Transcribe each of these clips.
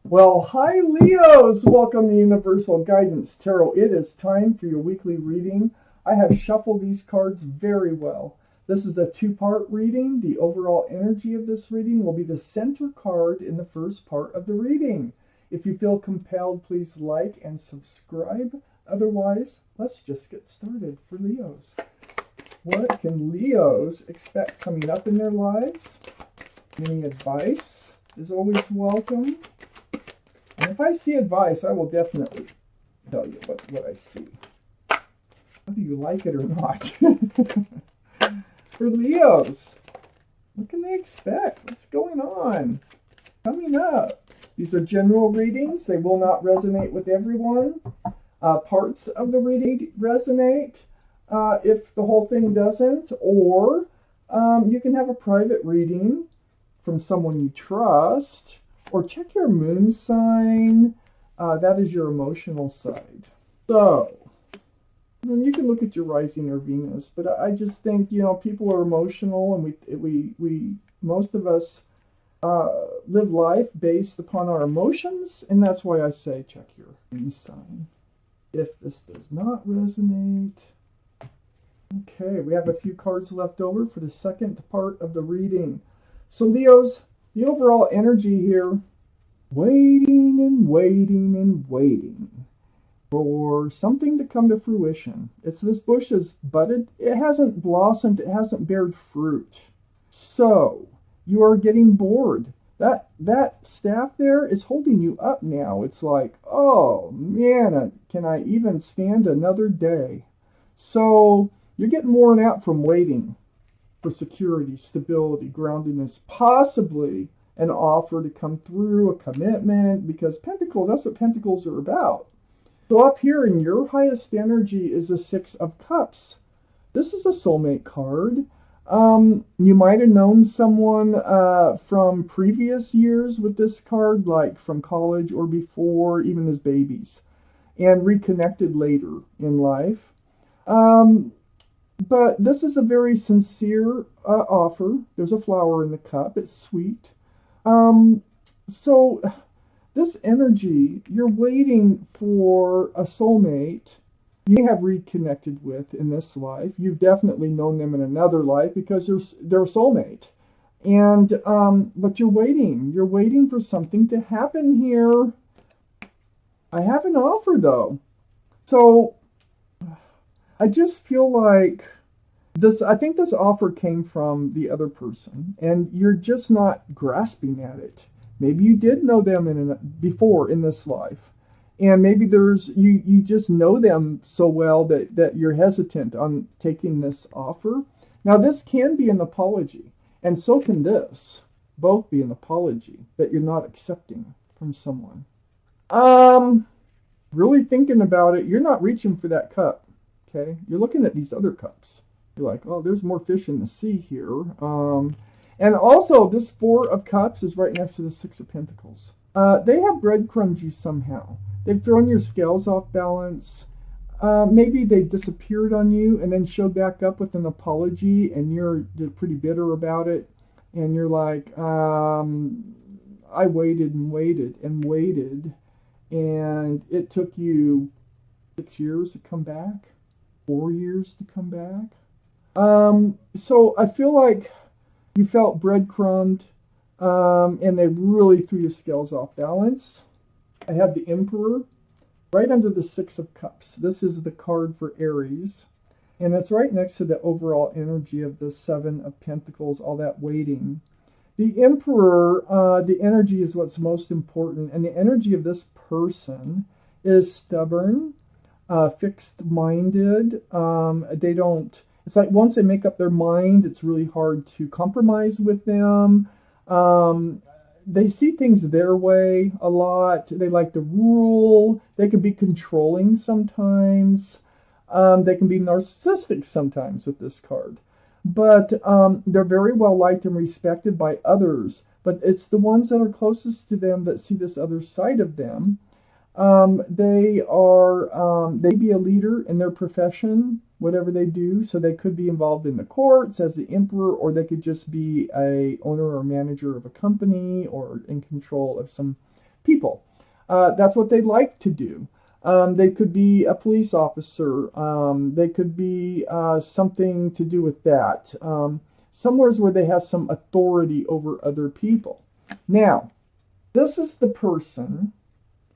Well, hi Leos! Welcome to Universal Guidance Tarot. It is time for your weekly reading. I have shuffled these cards very well. This is a two-part reading. The overall energy of this reading will be the center card in the first part of the reading. If you feel compelled, please like and subscribe. Otherwise, let's just get started for Leos. What can Leos expect coming up in their lives? Any advice is always welcome. And if I see advice, I will definitely tell you what I see, whether you like it or not. For Leos, what can they expect? What's going on? Coming up. These are general readings. They will not resonate with everyone. Parts of the reading resonate if the whole thing doesn't. Or you can have a private reading from someone you trust. Or check your moon sign. That is your emotional side. So, you can look at your rising or Venus, but I just think, people are emotional, and we most of us live life based upon our emotions, and that's why I say check your moon sign. If this does not resonate, okay, we have a few cards left over for the second part of the reading. So Leos, the overall energy here, waiting and waiting and waiting for something to come to fruition. This bush is budded. It hasn't blossomed. It hasn't bared fruit. So you are getting bored. That staff there is holding you up now. It's like, oh man, can I even stand another day? So you're getting worn out from waiting for security, stability, groundedness, possibly an offer to come through, a commitment, because Pentacles, that's what Pentacles are about. So up here in your highest energy is the Six of Cups. This is a soulmate card. You might have known someone from previous years with this card, like from college or before, even as babies, and reconnected later in life. But this is a very sincere offer. There's a flower in the cup. It's sweet. So this energy, you're waiting for a soulmate you have reconnected with in this life. You've definitely known them in another life because they're a soulmate. And but you're waiting for something to happen here. I have an offer though. So I just feel like I think this offer came from the other person, and you're just not grasping at it. Maybe you did know them before in this life, and maybe you just know them so well that you're hesitant on taking this offer. Now this can be an apology, and so can this both be an apology that you're not accepting from someone. Really thinking about it, you're not reaching for that cup. Okay, you're looking at these other cups. You're like, oh, there's more fish in the sea here. And also, this Four of Cups is right next to the Six of Pentacles. They have breadcrumbed you somehow. They've thrown your scales off balance. Maybe they disappeared on you and then showed back up with an apology, and you're pretty bitter about it. And you're like, I waited and waited and waited, and it took you 6 years to come back, 4 years to come back. So I feel like you felt breadcrumbed, and they really threw your scales off balance. I have the Emperor right under the Six of Cups. This is the card for Aries, and it's right next to the overall energy of the Seven of Pentacles, all that waiting. The Emperor, the energy is what's most important, and the energy of this person is stubborn, fixed-minded. It's like once they make up their mind, it's really hard to compromise with them. They see things their way a lot. They like to rule. They can be controlling sometimes. They can be narcissistic sometimes with this card. But they're very well liked and respected by others. But it's the ones that are closest to them that see this other side of them. They be a leader in their profession, whatever they do. So they could be involved in the courts as the emperor, or they could just be a owner or manager of a company, or in control of some people. That's what they like to do. They could be a police officer. They could be something to do with that. Somewhere where they have some authority over other people. Now, this is the person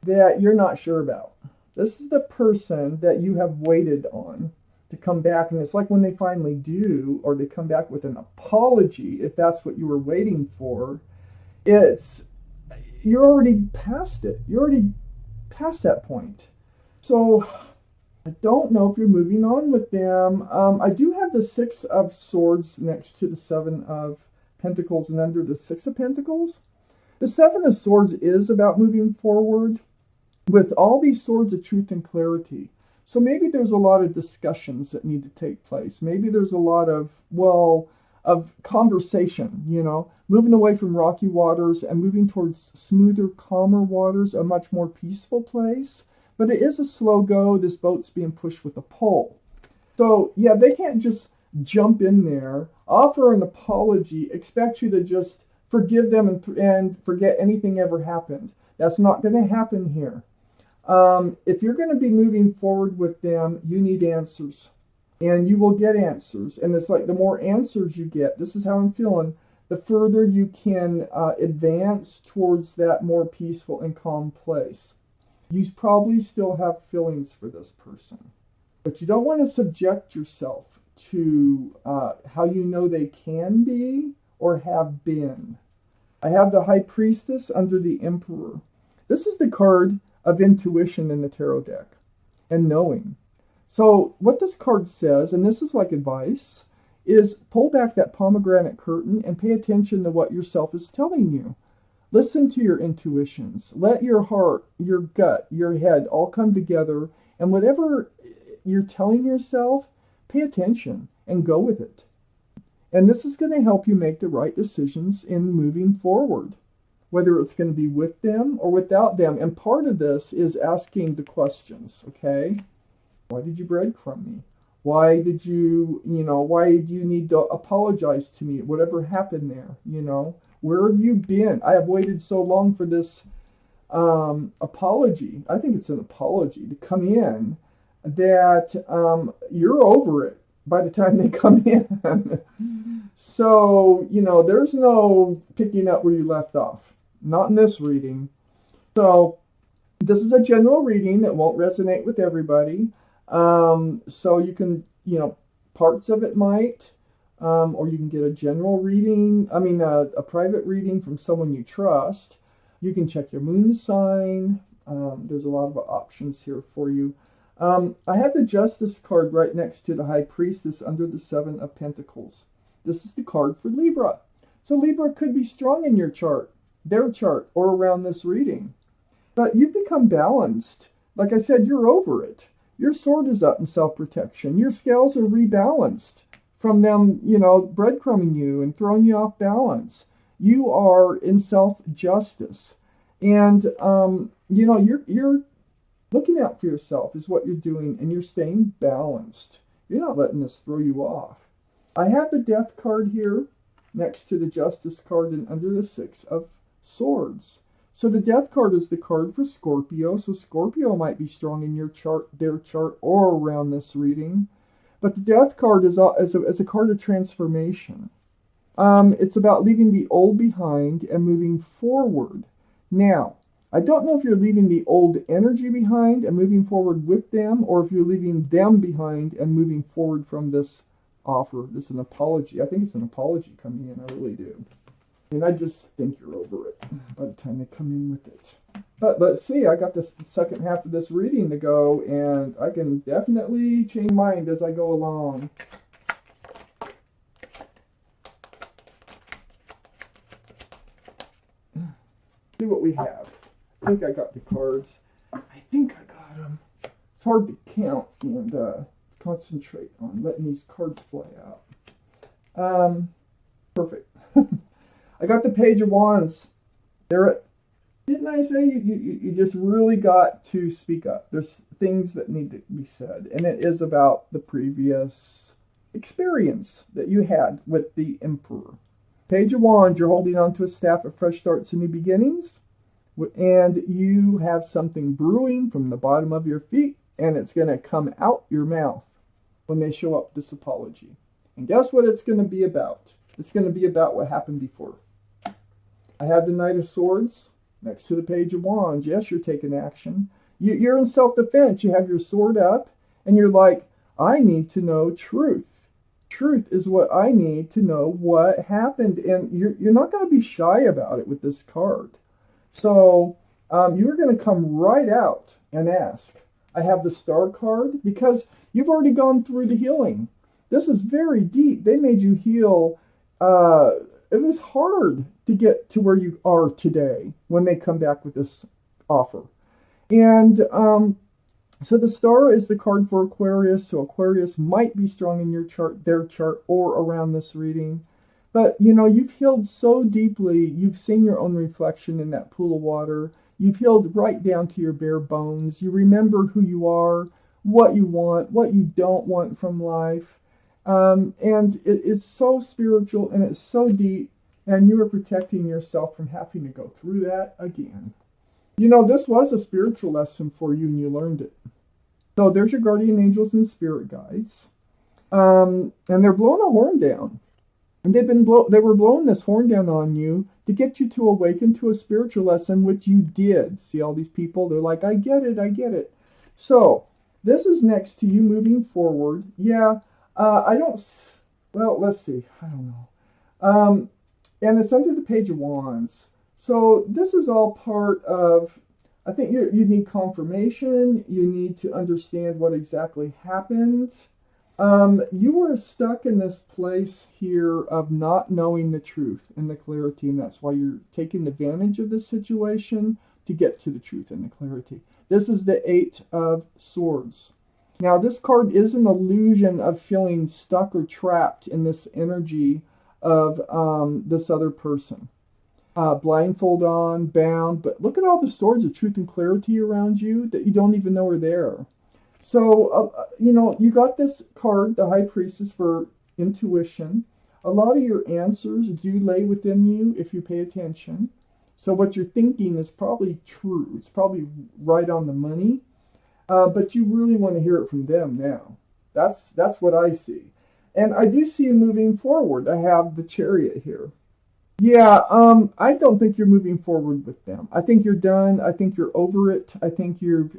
that you're not sure about. This is the person that you have waited on to come back. And it's like when they finally do, or they come back with an apology, if that's what you were waiting for, you're already past it. You're already past that point. So I don't know if you're moving on with them. I do have the Six of Swords next to the Seven of Pentacles and under the Six of Pentacles. The Seven of Swords is about moving forward with all these swords of truth and clarity. So maybe there's a lot of discussions that need to take place. Maybe there's a lot of conversation, moving away from rocky waters and moving towards smoother, calmer waters, a much more peaceful place. But it is a slow go. This boat's being pushed with a pole. So, yeah, they can't just jump in there, offer an apology, expect you to just forgive them and forget anything ever happened. That's not going to happen here. If you're going to be moving forward with them, you need answers. And you will get answers. And it's like the more answers you get, this is how I'm feeling, the further you can advance towards that more peaceful and calm place. You probably still have feelings for this person. But you don't want to subject yourself to how you know they can be or have been. I have the High Priestess under the Emperor. This is the card of intuition in the tarot deck and knowing. So what this card says, and this is like advice, is pull back that pomegranate curtain and pay attention to what yourself is telling you. Listen to your intuitions. Let your heart, your gut, your head all come together, and whatever you're telling yourself, pay attention and go with it. And this is going to help you make the right decisions in moving forward, whether it's going to be with them or without them. And part of this is asking the questions, okay? Why did you breadcrumb me? Why did you need to apologize to me? Whatever happened there, Where have you been? I have waited so long for this apology. I think it's an apology to come in that you're over it by the time they come in. So, there's no picking up where you left off. Not in this reading. So, this is a general reading that won't resonate with everybody. So you can, parts of it might, or you can get a general reading, a private reading from someone you trust. You can check your moon sign. There's a lot of options here for you. I have the Justice card right next to the High Priestess under the Seven of Pentacles. This is the card for Libra. So Libra could be strong in your chart, their chart, or around this reading. But you've become balanced. Like I said, you're over it. Your sword is up in self-protection. Your scales are rebalanced from them, breadcrumbing you and throwing you off balance. You are in self-justice. And, you're looking out for yourself is what you're doing, and you're staying balanced. You're not letting this throw you off. I have the Death card here next to the Justice card and under the Six of Swords. So the Death card is the card for Scorpio. So Scorpio might be strong in your chart, their chart, or around this reading. But the Death card is a card of transformation. It's about leaving the old behind and moving forward. Now, I don't know if you're leaving the old energy behind and moving forward with them, or if you're leaving them behind and moving forward from this offer, an apology. I think it's an apology coming in. I really do. And I just think you're over it by the time they come in with it. But let's see, I got the second half of this reading to go, and I can definitely change my mind as I go along. See what we have. I think I got the cards. I think I got them. It's hard to count and concentrate on letting these cards fly out. Perfect. I got the Page of Wands. Didn't I say you just really got to speak up? There's things that need to be said, and it is about the previous experience that you had with the Emperor. Page of Wands, you're holding on to a staff of fresh starts and new beginnings. And you have something brewing from the bottom of your feet, and it's going to come out your mouth when they show up this apology. And guess what it's going to be about? It's going to be about what happened before. I have the Knight of Swords next to the Page of Wands. Yes, you're taking action. You're in self-defense. You have your sword up, and you're like, I need to know truth. Truth is what I need to know what happened. And you're not going to be shy about it with this card. So you're going to come right out and ask. I have the Star card because you've already gone through the healing. This is very deep. They made you heal. It was hard to get to where you are today when they come back with this offer. And so the Star is the card for Aquarius. So Aquarius might be strong in your chart, their chart, or around this reading. But, you know, you've healed so deeply. You've seen your own reflection in that pool of water. You've healed right down to your bare bones. You remember who you are, what you want, what you don't want from life. And it's so spiritual and it's so deep. And you are protecting yourself from having to go through that again. You know, this was a spiritual lesson for you and you learned it. So there's your guardian angels and spirit guides. And they're blowing a horn down. And they were blowing this horn down on you to get you to awaken to a spiritual lesson, which you did. See all these people? They're like, I get it, I get it. So this is next to you moving forward. Yeah, well, let's see. I don't know. And it's under the Page of Wands. So this is all part of, I think you need confirmation. You need to understand what exactly happened. You were stuck in this place here of not knowing the truth and the clarity, and that's why you're taking advantage of this situation to get to the truth and the clarity. This is the Eight of Swords. Now, this card is an illusion of feeling stuck or trapped in this energy of this other person. Blindfold on, bound, but look at all the swords of truth and clarity around you that you don't even know are there. So, you know, you got this card, the High Priestess, for intuition. A lot of your answers do lay within you if you pay attention. So what you're thinking is probably true. It's probably right on the money. But you really want to hear it from them now. That's what I see. And I do see you moving forward. I have the Chariot here. Yeah, I don't think you're moving forward with them. I think you're done. I think you're over it. I think you've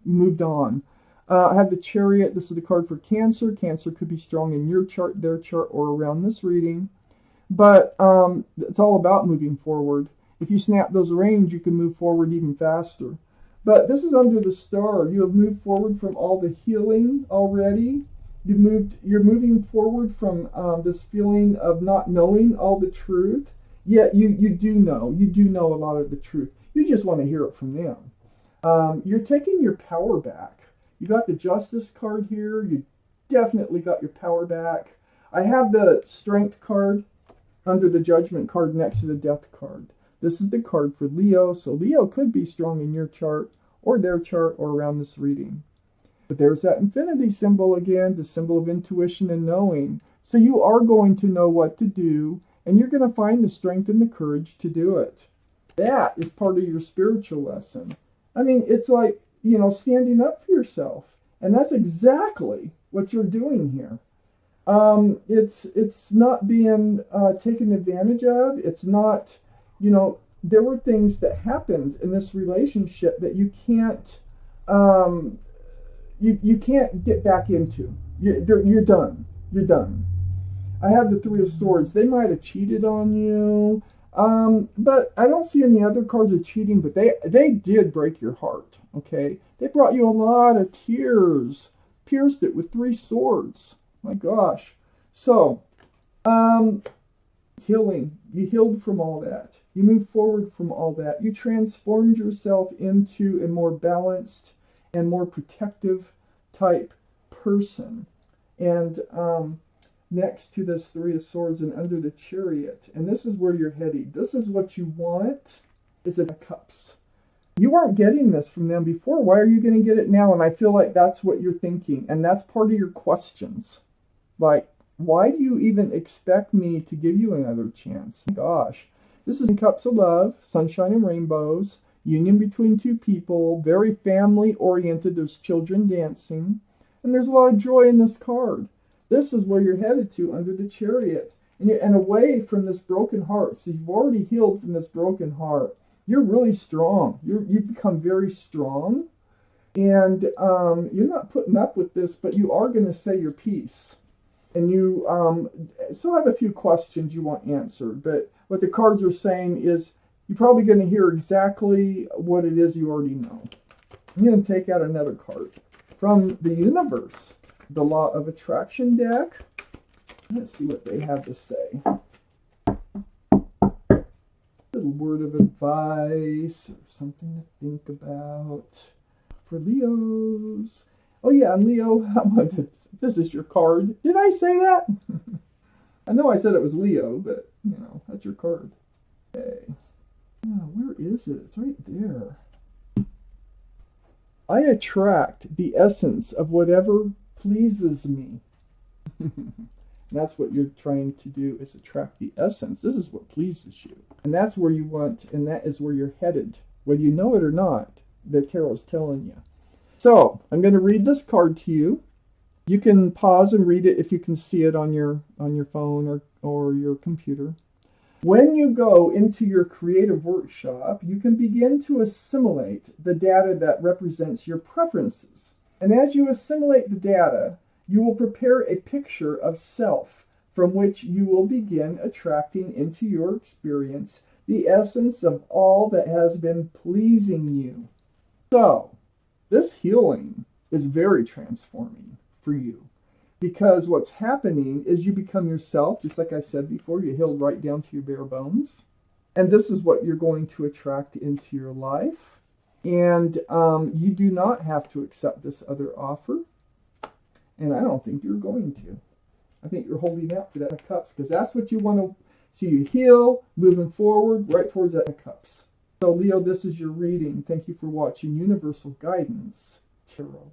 moved on. I have the Chariot. This is the card for Cancer. Cancer could be strong in your chart, their chart, or around this reading. But it's all about moving forward. If you snap those reins, you can move forward even faster. But this is under the Star. You have moved forward from all the healing already. You're moving forward from this feeling of not knowing all the truth. Yet you do know. You do know a lot of the truth. You just want to hear it from them. You're taking your power back. You got the Justice card here. You definitely got your power back. I have the Strength card under the Judgment card next to the Death card. This is the card for Leo. So Leo could be strong in your chart or their chart or around this reading. But there's that infinity symbol again, the symbol of intuition and knowing. So you are going to know what to do, and you're going to find the strength and the courage to do it. That is part of your spiritual lesson. I mean, it's like, you know, standing up for yourself. And that's exactly what you're doing here. It's not being taken advantage of. It's not, you know, there were things that happened in this relationship that you can't, you can't get back into. You're done. You're done. I have the Three of Swords. They might have cheated on you. But I don't see any other cards of cheating, but they did break your heart, okay? They brought you a lot of tears, pierced it with 3 swords. My gosh. So, healing. You healed from all that. You moved forward from all that. You transformed yourself into a more balanced and more protective type person. And next to this Three of Swords and under the Chariot. And this is where you're heading. This is what you want, is a Cups. You weren't getting this from them before. Why are you going to get it now? And I feel like that's what you're thinking. And that's part of your questions. Like, why do you even expect me to give you another chance? Gosh. This is Cups of Love, Sunshine and Rainbows. union between two people, very family oriented. There's children dancing, and there's a lot of joy in this card. This is where you're headed to under the Chariot, and away from this broken heart. So you've already healed from this broken heart. You're really strong. You've become very strong, and you're not putting up with this, but you are going to say your piece. And you still have a few questions you want answered, but what the cards are saying is you're probably going to hear exactly what it is you already know. I'm going to take out another card from the universe, the Law of Attraction deck. Let's see what they have to say. Little word of advice or something to think about for Leos. Oh yeah, and Leo, this is your card. Did I say that? I know I said it was Leo, but you know, that's your card. Okay. Oh, where is it? It's right there. I attract the essence of whatever pleases me. That's what you're trying to do, is attract the essence. This is what pleases you. And that's where you want, and that is where you're headed. Whether you know it or not, the tarot is telling you. So, I'm going to read this card to you. You can pause and read it if you can see it on your phone or your computer. When you go into your creative workshop, you can begin to assimilate the data that represents your preferences. And as you assimilate the data, you will prepare a picture of self from which you will begin attracting into your experience the essence of all that has been pleasing you. So, this healing is very transforming for you, because what's happening is you become yourself, just like I said before. You healed right down to your bare bones. And this is what you're going to attract into your life. And you do not have to accept this other offer. And I don't think you're going to. I think you're holding out for that Knight of Cups, because that's what you want to see you heal, moving forward, right towards that Knight of Cups. So Leo, this is your reading. Thank you for watching Universal Guidance Tarot.